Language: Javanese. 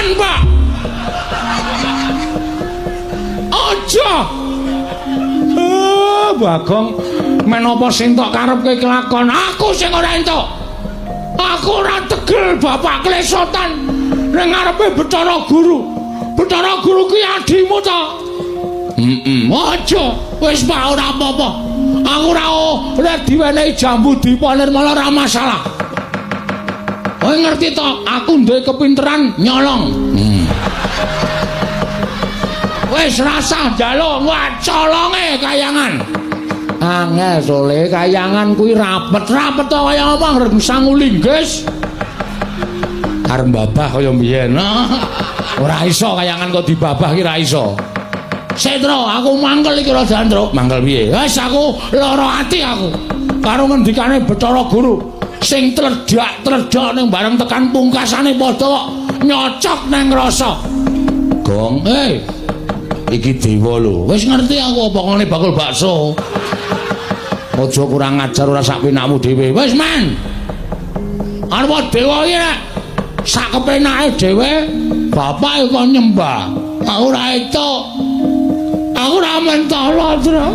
Aman, Pak. Aja. Bagong, menapa sing tok karepke kelakon? Aku sing ora entuk. Aku ora tegel bapak klesotan ning ngarepe Bathara Guru. Bathara Guru kuwi adimu to? Aja. Wis Pak ora apa-apa. Aku ora oleh diwenehi jambu dipolir malah ora masalah. Kowe ngerti to, aku duwe kepinteran nyolong. Wis rasah njaluk wah colonge kayangan. Angel sole kayangan kuwi rapet-rapet to kaya apa ngrem sangu linggis. Arep babah kaya mbiyen. Ora iso kayangan kok dibabah ki ora iso. Setro, aku mangkel iki Raja Andra. Mangkel piye? Wis aku lara ati aku. Karo ngendikane Bathara Guru sing tledhak ning bareng tekan pungkasane padha nyocok nang rasa. Gong, iki dewa lho. Wis ngerti aku apa ngene bakul bakso. Aja kurang ajar ora sak penakmu dhewe. Wis men. Arep dewa iki nek sak kepenake dhewe bapak kok nyembah. Aku ora itu. Aku ora mentolo, Tru.